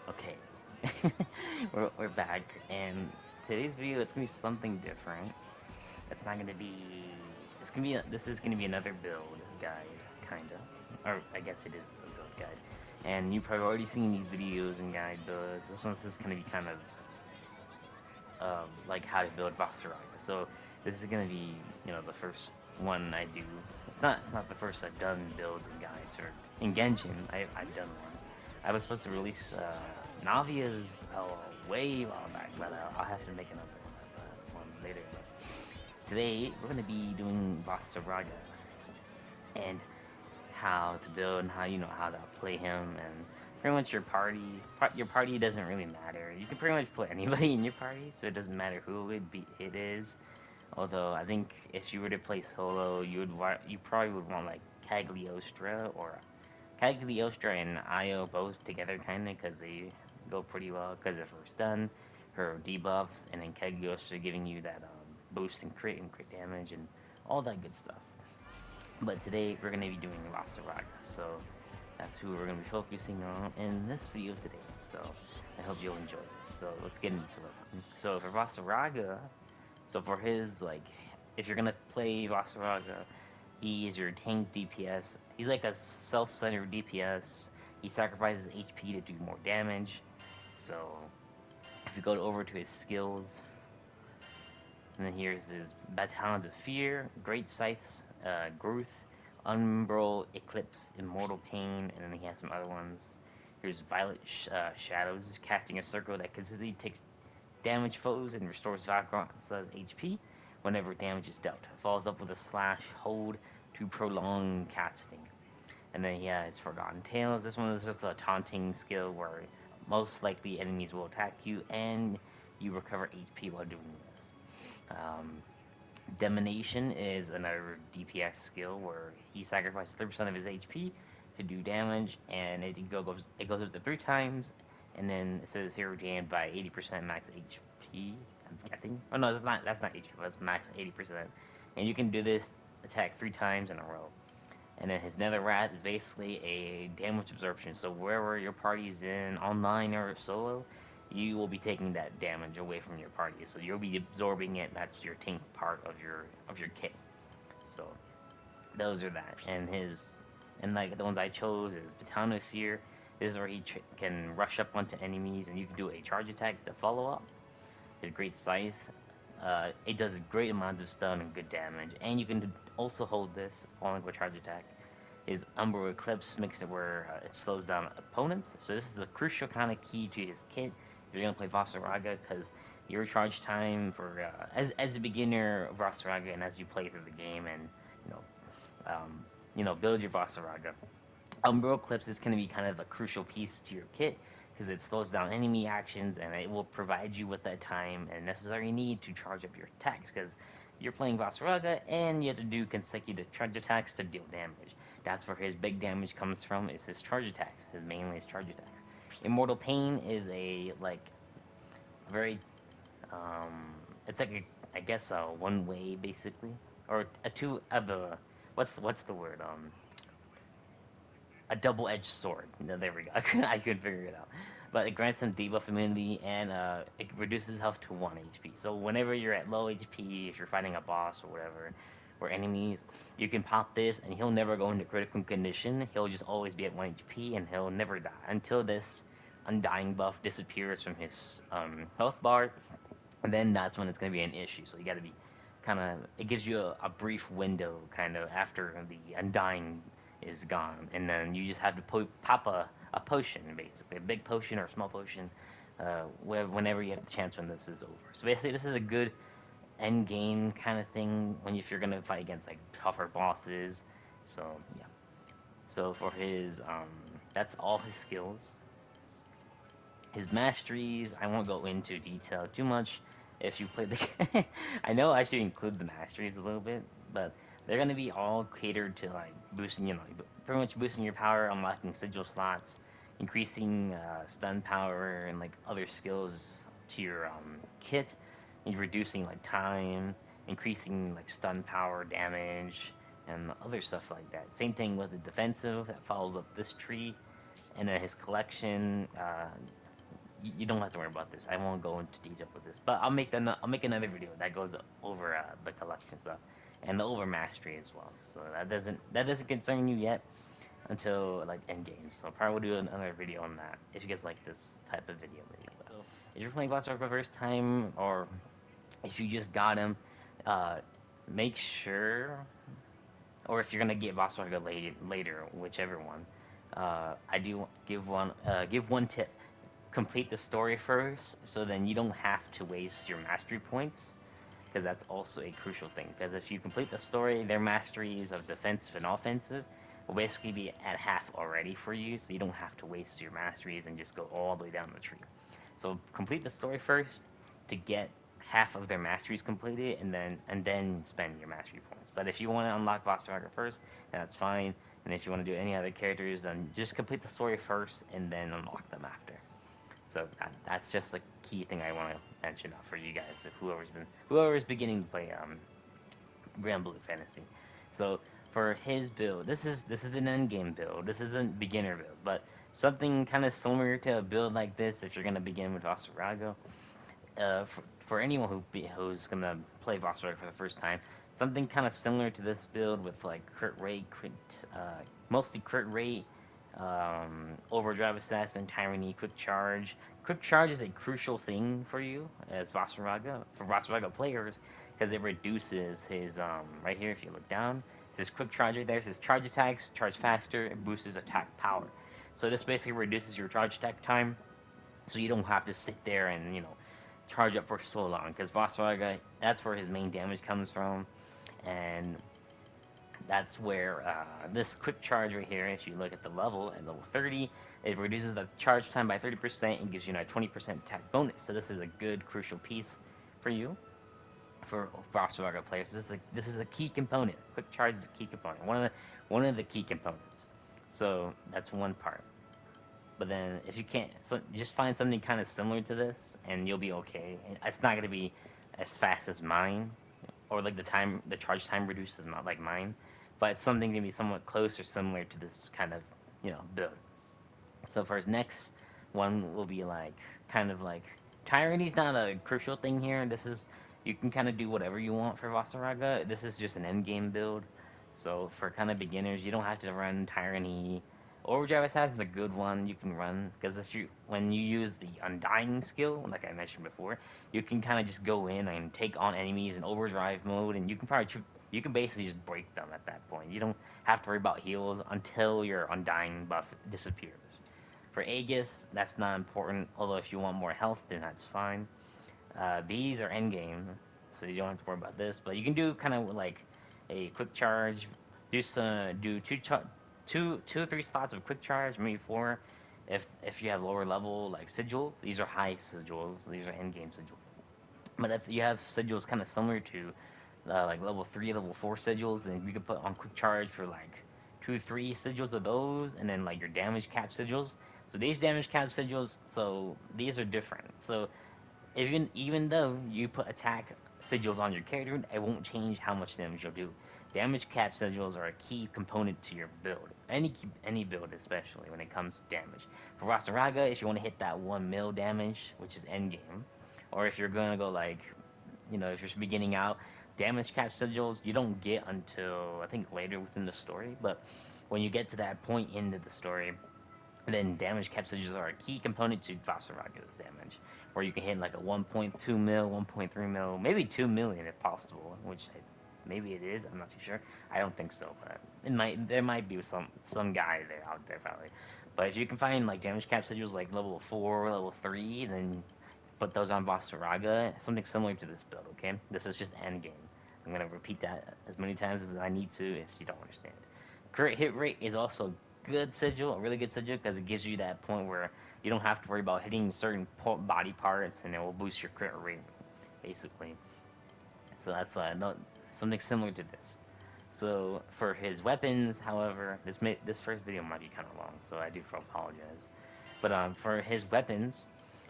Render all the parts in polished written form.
Okay, we're back, and today's video it's gonna be something different. It's not gonna be. This is gonna be another build guide, kinda, or I guess it is a build guide. And you've probably already seen these videos and guide builds. This is gonna be kind of like how to build Vaserage. So this is gonna be the first one I do. It's not the first I've done builds and guides or in Genshin. I've done one. I was supposed to release Navia's way while back, but I'll have to make another one later. But today we're gonna be doing Vasaraga and how to build and how to play him and pretty much your party doesn't really matter. You can pretty much put anybody in your party, so it doesn't matter who it is. Although I think if you were to play solo, you probably would want like Cagliostra and Io both together, kind of, because they go pretty well. Because of her stun, her debuffs, and then Cagliostra giving you that boost and crit damage and all that good stuff. But today we're gonna be doing Vasaraga, so that's who we're gonna be focusing on in this video today. So I hope you'll enjoy it. So let's get into it. So for Vasaraga, so for his if you're gonna play Vasaraga, he is your tank DPS. He's like a self-centered DPS. He sacrifices HP to do more damage. So if you go over to his skills, and then here's his Battalions of Fear, Great Scythes, Growth, Umbral, Eclipse, Immortal Pain, and then he has some other ones. Here's Violet Shadows, casting a circle that consistently takes damage foes and restores Valkyra's HP whenever damage is dealt. Follows up with a slash hold to prolong casting. And then he has Forgotten Tales. This one is just a taunting skill where most likely enemies will attack you and you recover HP while doing this. Um, Demonation is another DPS skill where he sacrifices 30% of his HP to do damage, and it goes up to 3 times, and then it says here jammed by 80% max HP. I think. Oh no, that's not HP. That's max 80%, and you can do this attack 3 times in a row. And then his Nether Wrath is basically a damage absorption. So wherever your party's in, online or solo, you will be taking that damage away from your party. So you'll be absorbing it. That's your tank part of your kit. So those are that. And like the ones I chose is Baton of Fear. This is where he can rush up onto enemies, and you can do a charge attack to follow up. His Great Scythe. It does great amounts of stun and good damage, and you can also hold this following up a charge attack. His Umbral Eclipse makes it where it slows down opponents. So this is a crucial kind of key to his kit if you're gonna play Vasaraga, because your charge time for as a beginner of Vasaraga and as you play through the game and you know build your Vasaraga. Umbral Eclipse is going to be kind of a crucial piece to your kit because it slows down enemy actions and it will provide you with that time and necessary need to charge up your attacks because you're playing Vasaraga and you have to do consecutive charge attacks to deal damage. That's where his big damage comes from, is his charge attacks, mainly his charge attacks. Immortal Pain is a very it's like I guess a one way basically, or a two of a what's the word a double-edged sword. No, there we go. I couldn't figure it out. But it grants him debuff immunity and it reduces health to 1 HP. So whenever you're at low HP, if you're fighting a boss or whatever, or enemies, you can pop this and he'll never go into critical condition. He'll just always be at 1 HP and he'll never die until this undying buff disappears from his health bar. And then that's when it's going to be an issue. So you got to be it gives you a brief window kind of after the undying is gone, and then you just have to pop a potion, basically a big potion or a small potion, whenever you have the chance when this is over. So basically, this is a good end game kind of thing if you're gonna fight against like tougher bosses. So yeah. So for his that's all his skills. His masteries, I won't go into detail too much. If you play the, I know I should include the masteries a little bit, but they're gonna be all catered to like boosting, pretty much boosting your power, unlocking sigil slots, increasing stun power, and like other skills to your kit, and reducing like time, increasing like stun power, damage, and other stuff like that. Same thing with the defensive that follows up this tree, and then his collection. you don't have to worry about this. I won't go into detail with this, but I'll make another video that goes over the collection stuff and the over mastery as well. So that doesn't concern you yet until like end game. So probably will do another video on that if you guys like this type of video. Maybe. So if you're playing Boss Rock for the first time, or if you just got him, uh, make sure, or if you're gonna get Boss Rock later, whichever one. I do give one tip: complete the story first, so then you don't have to waste your mastery points, because that's also a crucial thing. Because if you complete the story, their masteries of defensive and offensive will basically be at half already for you, so you don't have to waste your masteries and just go all the way down the tree. So complete the story first to get half of their masteries completed, and then spend your mastery points. But if you want to unlock Vaserage first, then that's fine. And if you want to do any other characters, then just complete the story first and then unlock them after. So that's just a key thing I want to mention for you guys, whoever's beginning to play Granblue Fantasy. So for his build, this is an end game build. This isn't beginner build, but something kind of similar to a build like this if you're gonna begin with Vasarago. For anyone who's gonna play Vossberg for the first time, something kind of similar to this build with like crit rate, mostly crit rate, overdrive assassin, tyranny, quick charge. Quick charge is a crucial thing for you as Vasaraga for Vasaraga players because it reduces his right here. If you look down, it says quick charge right there. It says charge attacks, charge faster, it boosts his attack power. So this basically reduces your charge attack time, so you don't have to sit there and charge up for so long. Because Vasaraga, that's where his main damage comes from, and that's where this quick charge right here, if you look at the level at level 30, it reduces the charge time by 30% and gives you a 20% attack bonus. So this is a good crucial piece for you for Vasaraga players. This is a key component. Quick charge is a key component. One of the key components. So that's one part. But then if you can't, so just find something kind of similar to this, and you'll be okay. And it's not gonna be as fast as mine, or like the charge time reduces like mine, but it's something gonna be somewhat close or similar to this kind of build. So for his next one will be like kind of like tyranny's not a crucial thing here. This is You can kind of do whatever you want for Vasaraga. This is just an end game build. So for kind of beginners, you don't have to run tyranny. Overdrive Assassin's a good one you can run because if you when you use the Undying skill, like I mentioned before, you can kind of just go in and take on enemies in overdrive mode, and you can basically just break them at that point. You don't have to worry about heals until your Undying buff disappears. For Aegis, that's not important, although if you want more health, then that's fine. These are endgame, so you don't have to worry about this, but you can do kind of like a quick charge, do two or three slots of quick charge, maybe four, if you have lower level like sigils. These are high sigils, these are endgame sigils. But if you have sigils kind of similar to like level 3, level 4 sigils, then you can put on quick charge for like 2, 3 sigils of those, and then like your damage cap sigils. So these damage cap sigils, so these are different. So even though you put attack sigils on your character, it won't change how much damage you'll do. Damage cap sigils are a key component to your build. Any build, especially when it comes to damage. For Rasaraga, if you want to hit that 1 mil damage, which is endgame, or if you're gonna go like, if you're beginning out, damage cap sigils you don't get until I think later within the story. But when you get to that point into the story, then damage capsules are a key component to Vasaraga's damage, where you can hit like a 1.2 mil, 1.3 mil, maybe 2 million if possible, which maybe it is. I'm not too sure. I don't think so, but there might be some guy there out there probably. But if you can find like damage capsules like level 4, level 3, then put those on Vasaraga, something similar to this build. Okay, this is just end game. I'm gonna repeat that as many times as I need to if you don't understand. Crit hit rate is also good sigil, a really good sigil, because it gives you that point where you don't have to worry about hitting certain body parts, and it will boost your crit rate, basically. So that's something similar to this. So for his weapons, however, this first video might be kind of long, so I do apologize. But for his weapons,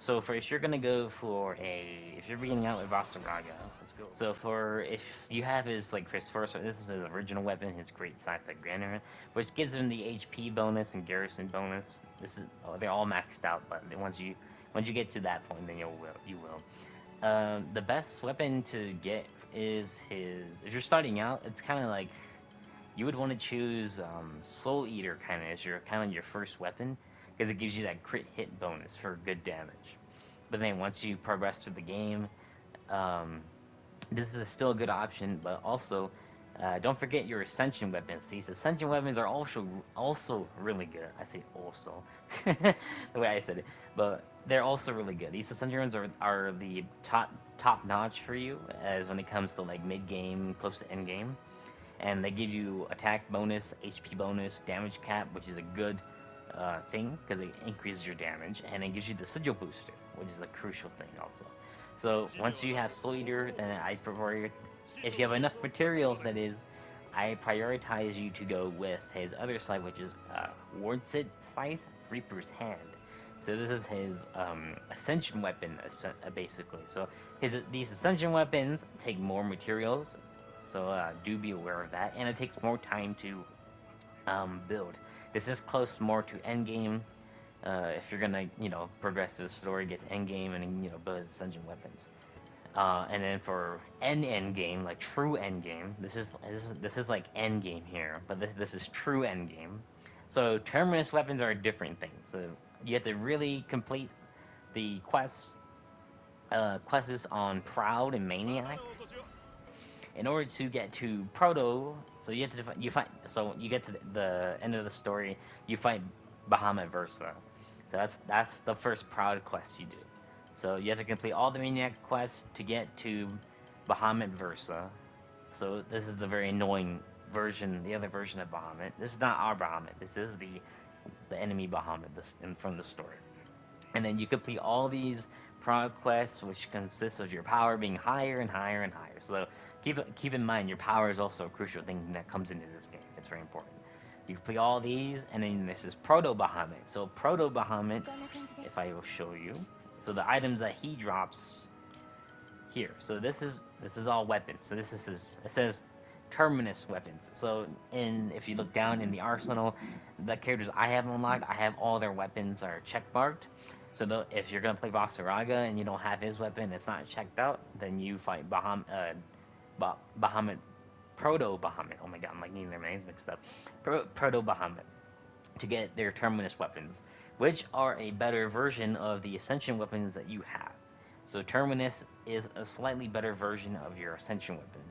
so for if you're gonna go for if you're beginning out with Vasaraga, let's go. So for if you have his like for his first, this is his original weapon, his Great Sci-Fi Granner, which gives him the HP bonus and garrison bonus. They're all maxed out, but Once you get to that point, then you will. The best weapon to get is his. If you're starting out, it's kind of like you would want to choose Soul Eater kind of as your kind of your first weapon because it gives you that crit hit bonus for good damage. But then once you progress through the game, um, this is still a good option. But also, don't forget your ascension weapons. These ascension weapons are also really good. I say also, the way I said it, but they're also really good. These ascension ones are the top notch for you as when it comes to like mid game, close to end game, and they give you attack bonus, HP bonus, damage cap, which is a good thing because it increases your damage, and it gives you the sigil booster, which is a crucial thing also. So once you have Soul Eater, then I prefer, if you have enough materials, that is, I prioritize you to go with his other scythe, which is Wardsit Scythe, Reaper's Hand. So this is his ascension weapon, basically. So these ascension weapons take more materials, so do be aware of that, and it takes more time to build. This is close more to endgame. If you're gonna, progress the story, get to endgame, and build ascension weapons. And then for end game, like true end game, this is like end game here, but this is true end game. So terminus weapons are a different thing. So you have to really complete the quests on Proud and Maniac in order to get to Proto. So you have to you fight. So you get to the end of the story, you fight Bahamut Versa. So that's the first Proud quest you do. So you have to complete all the Maniac quests to get to Bahamut Versa. So this is the very annoying version, the other version of Bahamut. This is not our Bahamut. This is the enemy Bahamut from the story. And then you complete all these prog quests, which consists of your power being higher and higher and higher. So keep in mind, your power is also a crucial thing that comes into this game. It's very important. You complete all these, and then this is Proto Bahamut. So Proto Bahamut, if I will show you, so the items that he drops here. So this is all weapons. So this is it says terminus weapons. So if you look down in the arsenal, the characters I have unlocked, I have all their weapons are check marked. So if you're gonna play Vaserage and you don't have his weapon, it's not checked out, then you fight Bahamut, Proto Bahamut. Oh my god, I'm like getting their names mixed up. Proto Bahamut to get their terminus weapons, which are a better version of the ascension weapons that you have. So terminus is a slightly better version of your ascension weapon.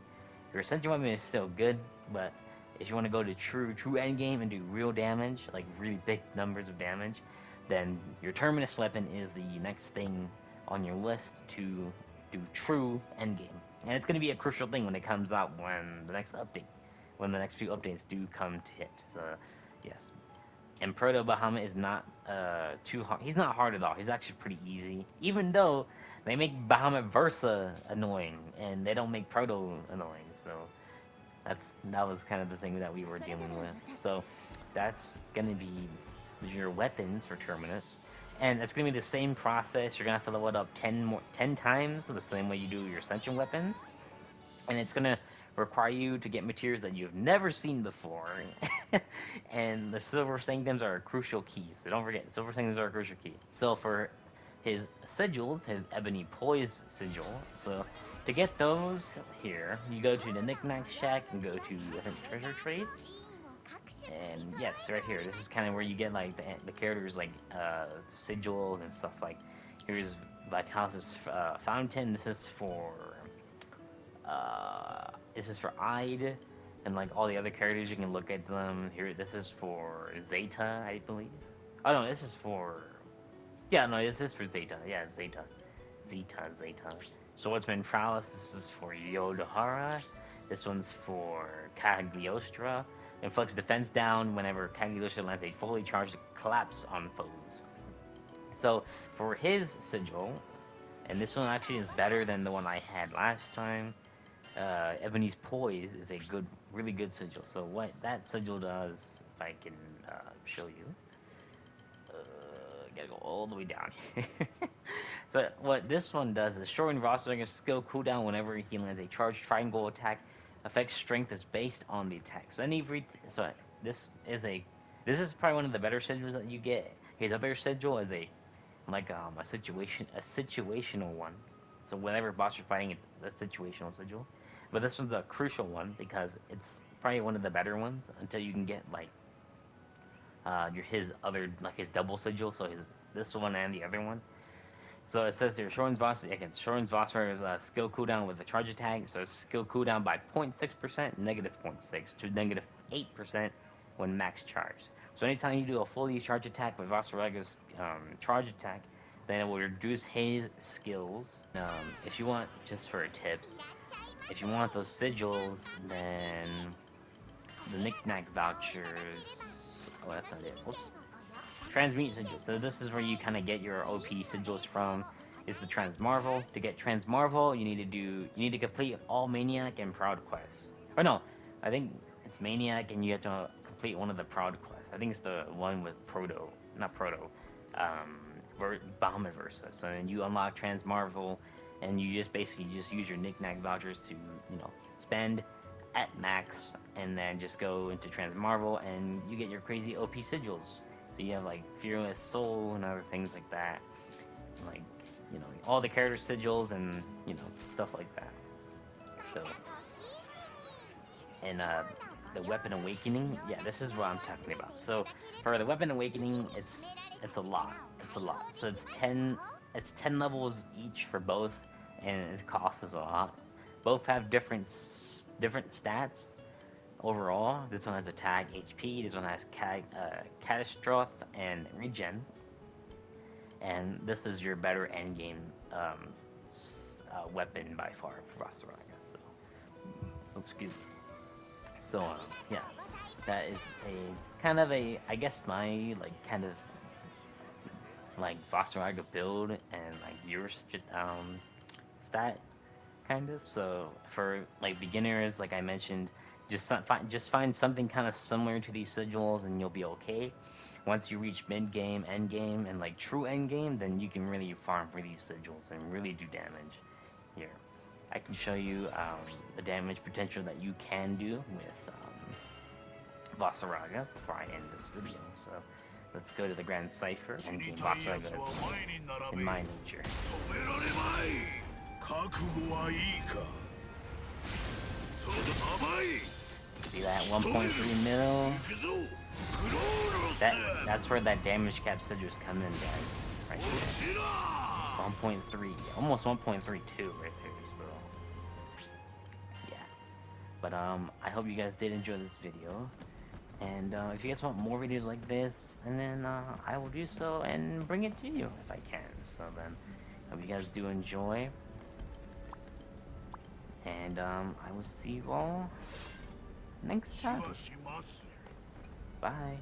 Your ascension weapon is still good, but if you want to go to true endgame and do real damage, like really big numbers of damage, then your terminus weapon is the next thing on your list to do true endgame. And it's going to be a crucial thing when it comes out when the next few updates do come to hit. So, yes, and Proto Bahamut is not too hard. He's not hard at all. He's actually pretty easy. Even though they make Bahamut Versa annoying, and they don't make Proto annoying. So that was kind of the thing that we were dealing with. So that's gonna be your weapons for Terminus, and it's gonna be the same process. You're gonna have to level it up 10 times the same way you do your Ascension weapons, and it's gonna require you to get materials that you've never seen before. And the silver sanctums are a crucial key, so don't forget, silver sanctums are a crucial key. So for his sigils, his ebony poise sigil, so to get those here, you go to the knickknack shack and go to, I think, treasure trade. And yes, right here, this is kind of where you get like the characters like sigils and stuff. Like here's Vitalis' fountain. This is for Ide, and like all the other characters, you can look at them here. This is for Zeta, I believe. Oh no, this is for, yeah, no, this is for Zeta. Yeah, Zeta. Swordsman Prowess. This is for Yodahara. This one's for Cagliostra. Inflicts defense down whenever Cagliostra lands a fully charged collapse on foes. So for his sigil, and this one actually is better than the one I had last time. Ebony's Poise is a really good sigil. So what that sigil does, if I can show you, gotta go all the way down here. So what this one does is shorten Roslinger's skill cooldown whenever he lands a charged triangle attack. Affects strength is based on the attack. So this is probably one of the better sigils that you get. His other sigil is a like a situational one. So whenever boss you're fighting, it's a situational sigil. But this one's a crucial one because it's probably one of the better ones until you can get like your his other like his double sigil. So his this one and the other one. So it says here, Shorin's Boss against Shorin's Vaserage is a skill cooldown with a charge attack. So it's skill cooldown by 0.6%, negative 0.6 to negative 8% when max charged. So anytime you do a fully charge attack with Vasarage's charge attack, then it will reduce his skills. If you want, just for a tip, if you want those sigils, then the knick-knack vouchers. Oh, that's not it. Whoops. Transmute sigils. So this is where you kind of get your OP sigils from. Is the Transmarvel. To get Transmarvel, you need to complete all Maniac and Proud quests. Or no, I think it's Maniac and you have to complete one of the Proud quests. I think it's the one with Proto, not Proto, Bahamut Versa. So then you unlock Transmarvel, and you just basically just use your knick-knack vouchers to spend at max, and then just go into Transmarvel, and you get your crazy OP sigils. So you have like Fearless Soul and other things like that, like all the character sigils and stuff like that. So and the Weapon Awakening, yeah, this is what I'm talking about. So for the Weapon Awakening, it's a lot. It's a lot. So it's 10 levels each for both, and it costs us a lot. Both have different stats overall. This one has attack, HP. This one has catastrophe and regen. And this is your better endgame weapon by far for Vaserage. So, oops, excuse me. So yeah, that is a kind of a, I guess, my like kind of like Vaserage build and like your stat kind of. So for like beginners, like I mentioned, just find something kind of similar to these sigils, and you'll be okay. Once you reach mid game, end game, and like true end game, then you can really farm for these sigils and really do damage. Here, I can show you the damage potential that you can do with Vasaraga before I end this video. So let's go to the Grand Cipher and gain Vasaraga in my nature. See that 1.3 mil? That's where that damage cap sigils come in, guys. Right there. 1.3, almost 1.32 right there. So yeah. But I hope you guys did enjoy this video. And if you guys want more videos like this, and then I will do so and bring it to you if I can. So then, hope you guys do enjoy. And I will see you all next time. Bye.